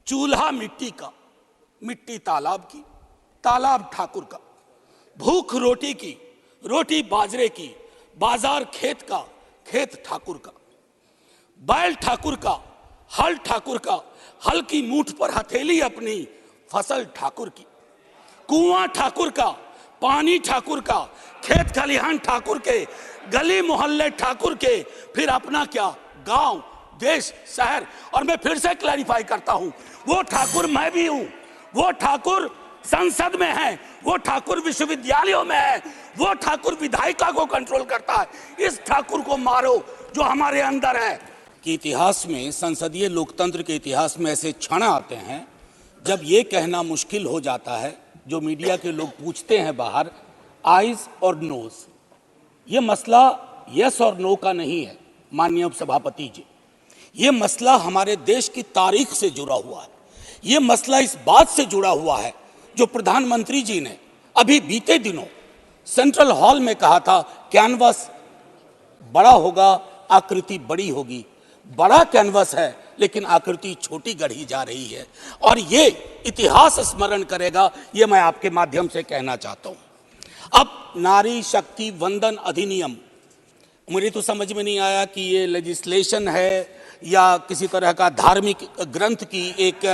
चूल्हा मिट्टी का, मिट्टी तालाब की, तालाब ठाकुर का, भूख रोटी की, रोटी बाजरे की, बाजार खेत का, खेत ठाकुर का, बैल ठाकुर का, हल ठाकुर का, हल की मूठ पर हथेली अपनी, फसल ठाकुर की, कुआं ठाकुर का, पानी ठाकुर का, खेत खलिहान ठाकुर के, गली मोहल्ले ठाकुर के, फिर अपना क्या, गांव, देश, शहर। और मैं फिर से क्लैरिफाई करता हूं, वो ठाकुर मैं भी हूं, वो ठाकुर संसद में है, वो ठाकुर विश्वविद्यालयों में है, वो ठाकुर विधायिका को कंट्रोल करता है। इस ठाकुर को मारो जो हमारे अंदर है। कि इतिहास में, संसदीय लोकतंत्र के इतिहास में ऐसे क्षण आते हैं जब ये कहना मुश्किल हो जाता है, जो मीडिया के लोग पूछते हैं बाहर, आइज और नोज। ये मसला यस और नो का नहीं है माननीय उपसभापति जी, ये मसला हमारे देश की तारीख से जुड़ा हुआ है। ये मसला इस बात से जुड़ा हुआ है जो प्रधानमंत्री जी ने अभी बीते दिनों सेंट्रल हॉल में कहा था, कैनवस बड़ा होगा, आकृति बड़ी होगी। बड़ा कैनवस है लेकिन आकृति छोटी गढ़ी जा रही है, और ये इतिहास स्मरण करेगा, ये मैं आपके माध्यम से कहना चाहता हूं। अब नारी शक्ति वंदन अधिनियम, मुझे तो समझ में नहीं आया कि ये लेजिस्लेशन है या किसी तरह का धार्मिक ग्रंथ की एक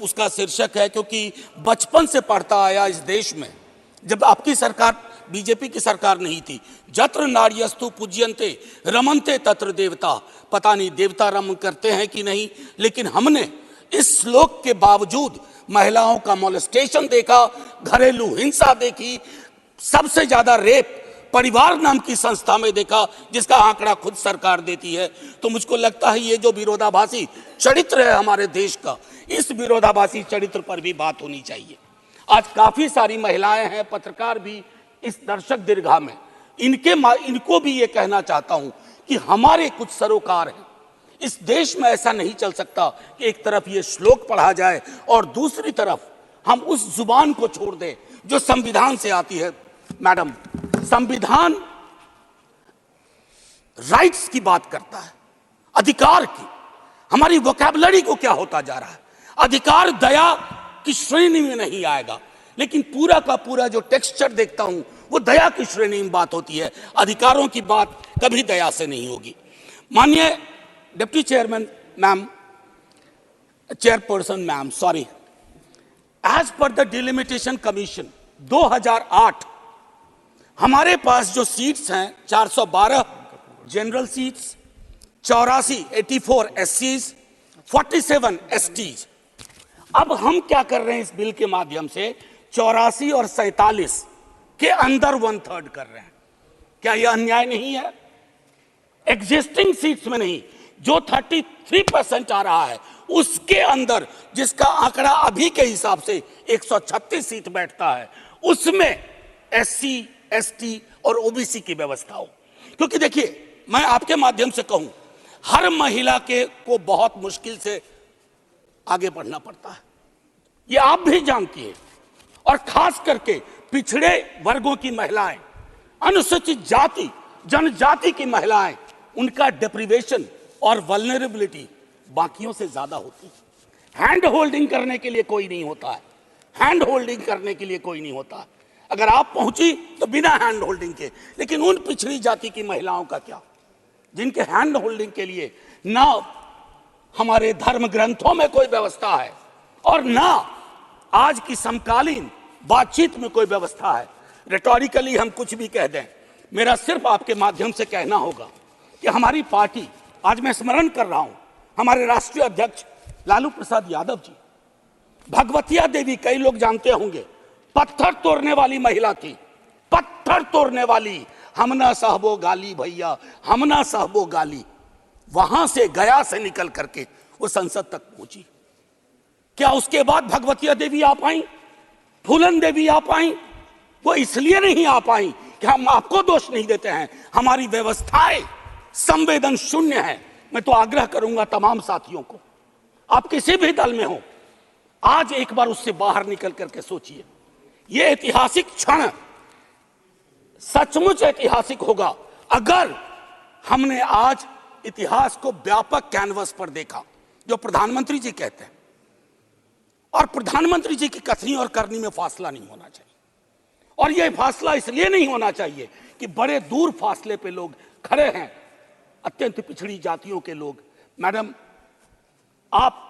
उसका शीर्षक है, क्योंकि बचपन से पढ़ता आया इस देश में, जब आपकी सरकार, बीजेपी की सरकार नहीं थी, जत्र नार्यस्तु पूज्यन्ते रमन्ते तत्र देवता। पता नहीं देवता रमन करते हैं कि नहीं, लेकिन हमने इस श्लोक के बावजूद महिलाओं का मोलेस्टेशन देखा, घरेलू हिंसा देखी, सबसे ज्यादा रेप परिवार नाम की संस्था में देखा, जिसका आंकड़ा खुद सरकार देती है। तो मुझको लगता है ये जो विरोधाभासी चरित्र है हमारे देश का, इस विरोधाभासी चरित्र पर भी बात होनी चाहिए। आज काफी सारी महिलाएं हैं, पत्रकार भी इस दर्शक दीर्घा में, इनको भी ये कहना चाहता हूं कि हमारे कुछ सरोकार हैं। इस देश में ऐसा नहीं चल सकता कि एक तरफ ये श्लोक पढ़ा जाए और दूसरी तरफ हम उस जुबान को छोड़ दें जो संविधान से आती है। मैडम, संविधान राइट्स की बात करता है, अधिकार की। हमारी वोकैबुलरी को क्या होता जा रहा है? अधिकार दया की श्रेणी में नहीं आएगा, लेकिन पूरा का पूरा जो टेक्सचर देखता हूं वो दया की श्रेणी में बात होती है, अधिकारों की बात कभी दया से नहीं होगी। माननीय deputy chairman ma'am, chairperson ma'am, sorry, as per the delimitation commission 2008 हमारे पास जो सीट्स हैं 412 जनरल सीट्स, 84 एससीज, 47 एसटीज। अब हम क्या कर रहे हैं इस बिल के माध्यम से, 84 और 47 के अंदर 1/3 कर रहे हैं। क्या यह अन्याय नहीं है? एग्जिस्टिंग सीट्स में नहीं, जो 33% आ रहा है उसके अंदर, जिसका आंकड़ा अभी के हिसाब से 136 सीट बैठता है, उसमें एससी, एसटी और ओबीसी की व्यवस्था हो। क्योंकि देखिए, मैं आपके माध्यम से कहूं, हर महिला को बहुत मुश्किल से आगे बढ़ना पड़ता है, ये आप भी जानती हैं। और खास करके पिछड़े वर्गों की महिलाएं, अनुसूचित जाति, जनजाति की महिलाएं, उनका डिप्रिवेशन और वल्नरेबिलिटी बाकियों से ज्यादा होती है। हैंड होल्डिंग करने के लिए कोई नहीं होता है, हैंड होल्डिंग करने के लिए कोई नहीं होता है। अगर आप पहुंची तो बिना हैंड होल्डिंग के, लेकिन उन पिछड़ी जाति की महिलाओं का क्या, जिनके हैंड होल्डिंग के लिए ना हमारे धर्म ग्रंथों में कोई व्यवस्था है और ना आज की समकालीन बातचीत में कोई व्यवस्था है। रेटोरिकली हम कुछ भी कह दें, मेरा सिर्फ आपके माध्यम से कहना होगा कि हमारी पार्टी, आज मैं स्मरण कर रहा हूं, हमारे राष्ट्रीय अध्यक्ष लालू प्रसाद यादव जी, भगवतिया देवी, कई लोग जानते होंगे, पत्थर तोड़ने वाली महिला थी, पत्थर तोड़ने वाली, हम ना सहबो गाली भैया, हम ना सहबो गाली। वहां से, गया से निकल करके वो संसद तक पहुंची। क्या उसके बाद भगवतिया देवी आ पाई, फूलन देवी आ पाई? वो इसलिए नहीं आ पाई कि हम आपको दोष नहीं देते हैं, हमारी व्यवस्थाएं संवेदन शून्य है। मैं तो आग्रह करूंगा तमाम साथियों को, आप किसी भी दल में हो, आज एक बार उससे बाहर निकल करके सोचिए। यह ऐतिहासिक क्षण सचमुच ऐतिहासिक होगा अगर हमने आज इतिहास को व्यापक कैनवस पर देखा। जो प्रधानमंत्री जी कहते हैं, और प्रधानमंत्री जी की कथनी और करनी में फासला नहीं होना चाहिए। और यह फासला इसलिए नहीं होना चाहिए कि बड़े दूर फासले पे लोग खड़े हैं, अत्यंत पिछड़ी जातियों के लोग। मैडम, आप,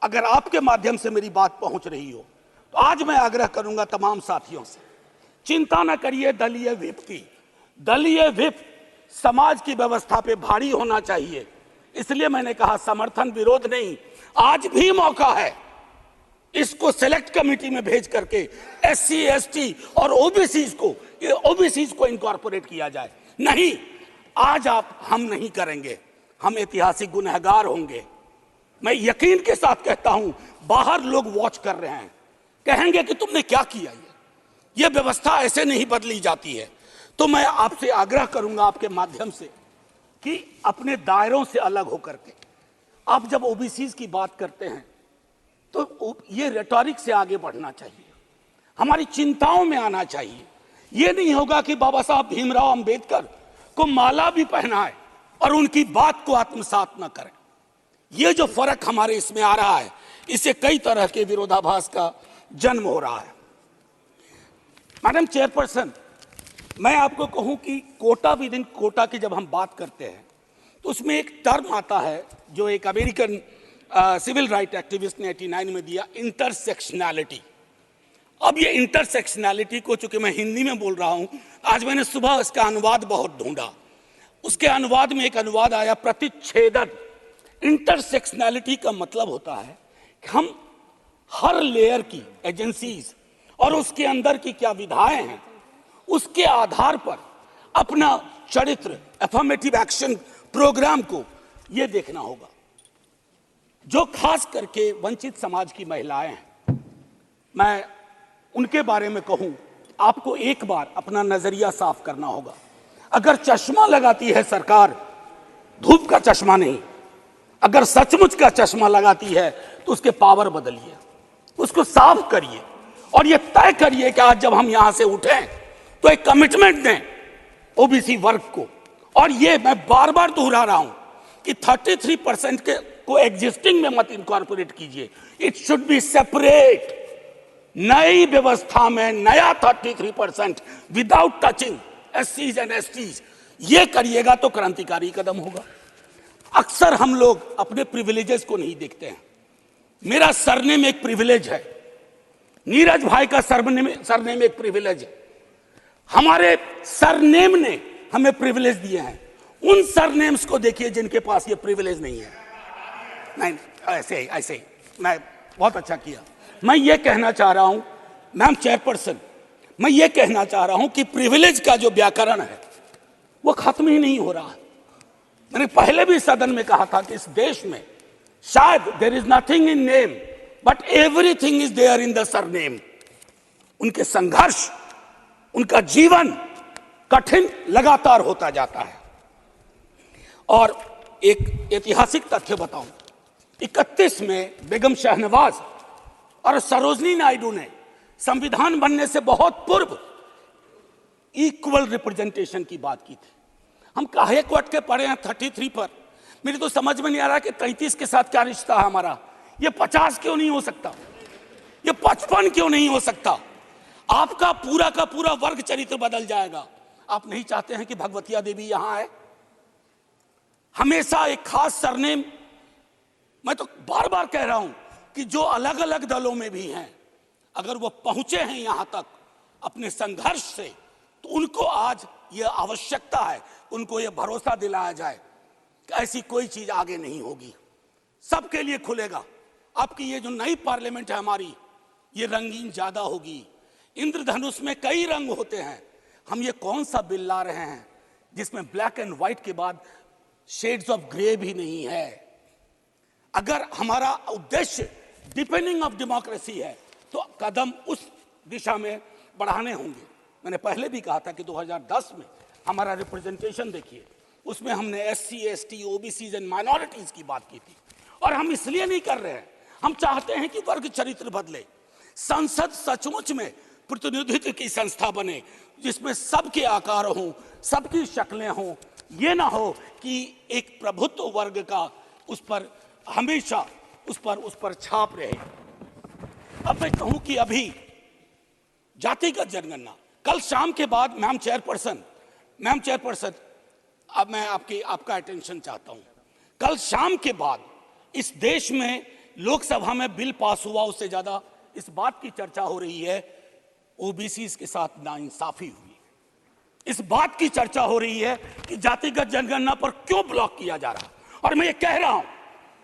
अगर आपके माध्यम से मेरी बात पहुंच रही हो तो आज मैं आग्रह करूंगा तमाम साथियों से, चिंता न करिए दलीय व्हिप की। दलीय व्हिप समाज की व्यवस्था पे भारी होना चाहिए, इसलिए मैंने कहा समर्थन विरोध नहीं। आज भी मौका है, इसको सेलेक्ट कमेटी में भेज करके एससी एसटी और ओबीसीज को इनकॉर्पोरेट किया जाए। नहीं, आज हम नहीं करेंगे, हम ऐतिहासिक गुनहगार होंगे। मैं यकीन के साथ कहता हूं, बाहर लोग वॉच कर रहे हैं, कहेंगे कि तुमने क्या किया। ये व्यवस्था ऐसे नहीं बदली जाती है। तो मैं आपसे आग्रह करूंगा आपके माध्यम से कि अपने दायरों से अलग होकर के आप जब ओबीसीज की बात करते हैं तो ये रेटोरिक से आगे बढ़ना चाहिए, हमारी चिंताओं में आना चाहिए। ये नहीं होगा कि बाबा साहब भीमराव अंबेडकर को माला भी पहनाए और उनकी बात को आत्मसात न करें। ये जो फर्क हमारे इसमें आ रहा है, इससे कई तरह के विरोधाभास का जन्म हो रहा है। मैडम चेयरपर्सन, मैं आपको कहूं कि कोटा विद इन कोटा की जब हम बात करते हैं तो उसमें एक टर्म आता है जो एक अमेरिकन सिविल राइट एक्टिविस्ट ने 89 में दिया, इंटरसेक्शनैलिटी। अब ये इंटरसेक्शनैलिटी को, चूंकि मैं हिंदी में बोल रहा हूं, आज मैंने सुबह इसका अनुवाद बहुत ढूंढा, उसके अनुवाद में एक अनुवाद आया प्रतिच्छेदन। इंटरसेक्शनैलिटी का मतलब होता है कि हम हर लेयर की एजेंसीज और उसके अंदर की क्या विधाएं हैं, उसके आधार पर अपना चरित्र, अफर्मेटिव एक्शन प्रोग्राम को यह देखना होगा। जो खास करके वंचित समाज की महिलाएं हैं, मैं उनके बारे में कहूं, आपको एक बार अपना नजरिया साफ करना होगा। अगर चश्मा लगाती है सरकार, धूप का चश्मा नहीं, अगर सचमुच का चश्मा लगाती है तो उसके पावर बदलिए, उसको साफ करिए और ये तय करिए कि आज जब हम यहां से उठें तो एक कमिटमेंट दें ओबीसी वर्ग को। और ये मैं बार बार दोहरा रहा हूं कि 33% के को एग्जिस्टिंग में मत इनकॉर्पोरेट कीजिए, इट शुड बी सेपरेट। नई व्यवस्था में नया 33% विदाउट टचिंग एससीज एंड एसटीज, ये करिएगा तो क्रांतिकारी कदम होगा। अक्सर हम लोग अपने प्रिविलेजेस को नहीं देखते हैं। मेरा सरनेम एक प्रिविलेज है, नीरज भाई का सरनेम एक प्रिविलेज है। हमारे सरनेम ने हमें प्रिविलेज दिए हैं। उन सरनेम्स को देखिए जिनके पास ये प्रिविलेज नहीं है। नहीं, ऐसे ही मैं बहुत अच्छा किया। मैं ये कहना चाह रहा हूं मैम चेयरपर्सन, मैं ये कहना चाह रहा हूं कि प्रिविलेज का जो व्याकरण है वो खत्म ही नहीं हो रहा है। मैंने पहले भी सदन में कहा था कि इस देश में शायद there is nothing in name but everything is there in the surname. उनके संघर्ष, उनका जीवन कठिन लगातार होता जाता है। और एक ऐतिहासिक तथ्य बताऊं, 31 में बेगम शहनवाज और सरोजनी नायडू ने संविधान बनने से बहुत पूर्व इक्वल रिप्रेजेंटेशन की बात की थी। हम काहे को अटके पड़े हैं 33 पर? मेरी तो समझ में नहीं आ रहा कि 33 के साथ क्या रिश्ता है हमारा। ये 50 क्यों नहीं हो सकता? ये 55 क्यों नहीं हो सकता? आपका पूरा का पूरा वर्ग चरित्र बदल जाएगा। आप नहीं चाहते हैं कि भगवतिया देवी यहां आए? हमेशा एक खास सरनेम, मैं तो बार बार कह रहा हूं कि जो अलग अलग दलों में भी हैं, अगर वो पहुंचे हैं यहां तक अपने संघर्ष से, तो उनको आज ये आवश्यकता है, उनको ये भरोसा दिलाया जाए कि ऐसी कोई चीज आगे नहीं होगी, सबके लिए खुलेगा। आपकी ये जो नई पार्लियामेंट है हमारी, ये रंगीन ज्यादा होगी। इंद्रधनुष में कई रंग होते हैं। हम ये कौन सा बिल ला रहे हैं जिसमें ब्लैक एंड व्हाइट के बाद शेड्स ऑफ ग्रे भी नहीं है? अगर हमारा उद्देश्य डिपेंडिंग ऑफ डेमोक्रेसी है तो कदम उस दिशा में बढ़ाने होंगे। मैंने पहले भी कहा था कि 2010 में हमारा रिप्रेजेंटेशन देखिए, उसमें हमने SC, ST, OBC and minorities की बात की थी। और हम इसलिए नहीं कर रहे हैं, हम चाहते हैं कि वर्ग चरित्र बदले। संसद सचमुच में प्रतिनिधित्व की संस्था बने जिसमें सबके आकार हों, सबकी शक्लें हों। ये ना हो कि एक प्रभुत्व वर्ग का उस पर हमेशा उस पर छाप रहे। अब मैं कहूं कि अभी जातिगत जनगणना कल शाम के बाद, मैम चेयरपर्सन, अब मैं आपका अटेंशन चाहता हूं। कल शाम के बाद इस देश में लोकसभा में बिल पास हुआ, उससे ज्यादा इस बात की चर्चा हो रही है ओबीसी के साथ नाइंसाफी हुई। इस बात की चर्चा हो रही है कि जातिगत जनगणना पर क्यों ब्लॉक किया जा रहा। और मैं ये कह रहा हूं,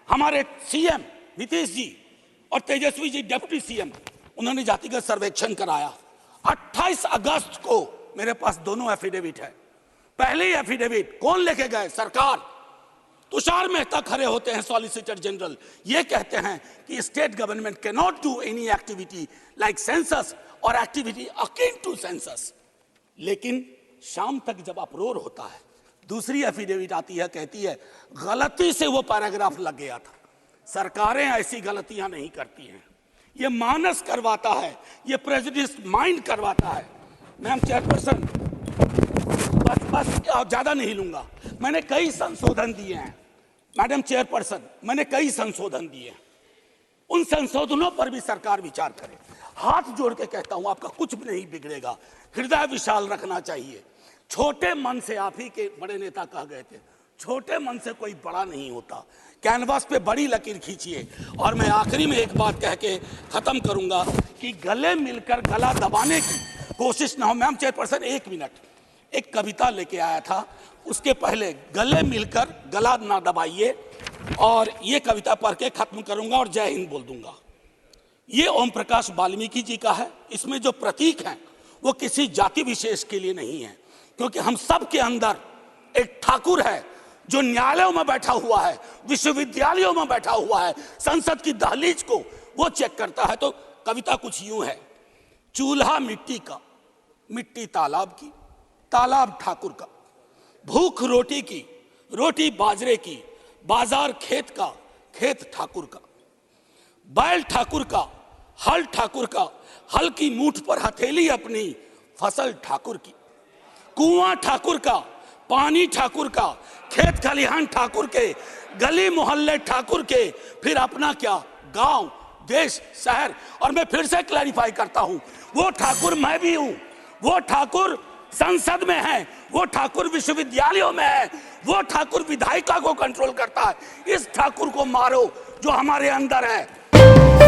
हमारे सीएम नीतीश जी और तेजस्वी जी डिप्टी सीएम, उन्होंने जातिगत सर्वेक्षण कराया। 28 अगस्त को मेरे पास दोनों एफिडेविट है। पहले एफिडेविट कौन लेके गए? सरकार। तुषार मेहता खड़े होते हैं, सॉलिसिटर जनरल, ये कहते हैं कि state government can not do any activity like census और एक्टिविटी अकिन टू सेंसस। लेकिन शाम तक जब अप्रोर होता है, दूसरी एफिडेविट आती है, कहती है गलती से वो पैराग्राफ लग गया था। सरकारें ऐसी गलतियां नहीं करती हैं, ये मानस करवाता है, ये प्रेजुडिस माइंड करवाता है। मैम चेयरपर्सन, बस ज्यादा नहीं लूंगा। मैंने कई संशोधन दिए हैं मैडम चेयरपर्सन, मैंने कई संशोधन दिए हैं। उन संशोधनों पर भी सरकार विचार करे। हाथ जोड़ के कहता हूं, आपका कुछ भी नहीं बिगड़ेगा। हृदय विशाल रखना चाहिए। छोटे मन से, आप ही के बड़े नेता कह गए थे, छोटे मन से कोई बड़ा नहीं होता। कैनवास पे बड़ी लकीर खींचिए। और मैं आखिरी में एक बात कह के खत्म करूंगा कि गले मिलकर गला दबाने की कोशिश ना हो। मैम चेयरपर्सन, 1 मिनट, एक कविता लेके आया था, उसके पहले गले मिलकर गला ना दबाइए। और ये कविता पढ़ के खत्म करूंगा और जय हिंद बोल दूंगा। ये ओम प्रकाश वाल्मीकि जी का है। इसमें जो प्रतीक हैं वो किसी जाति विशेष के लिए नहीं है, क्योंकि हम सब के अंदर एक ठाकुर है जो न्यायालयों में बैठा हुआ है, विश्वविद्यालयों में बैठा हुआ है, संसद की दहलीज को वो चेक करता है। तो कविता कुछ यूं है। चूल्हा मिट्टी का, मिट्टी तालाब की, तालाब ठाकुर का। भूख रोटी की, रोटी बाजरे की, बाजार खेत का, खेत ठाकुर का। बैल ठाकुर का, हल ठाकुर का, हल की मूठ पर हथेली अपनी, फसल ठाकुर की। कुआं ठाकुर का, पानी ठाकुर का, खेत खलिहान ठाकुर के, गली मोहल्ले ठाकुर के, फिर अपना क्या, गांव, देश, शहर। और मैं फिर से क्लैरिफाई करता हूं, वो ठाकुर मैं भी हूं, वो ठाकुर संसद में है, वो ठाकुर विश्वविद्यालयों में है, वो ठाकुर विधायिका को कंट्रोल करता है। इस ठाकुर को मारो जो हमारे अंदर है।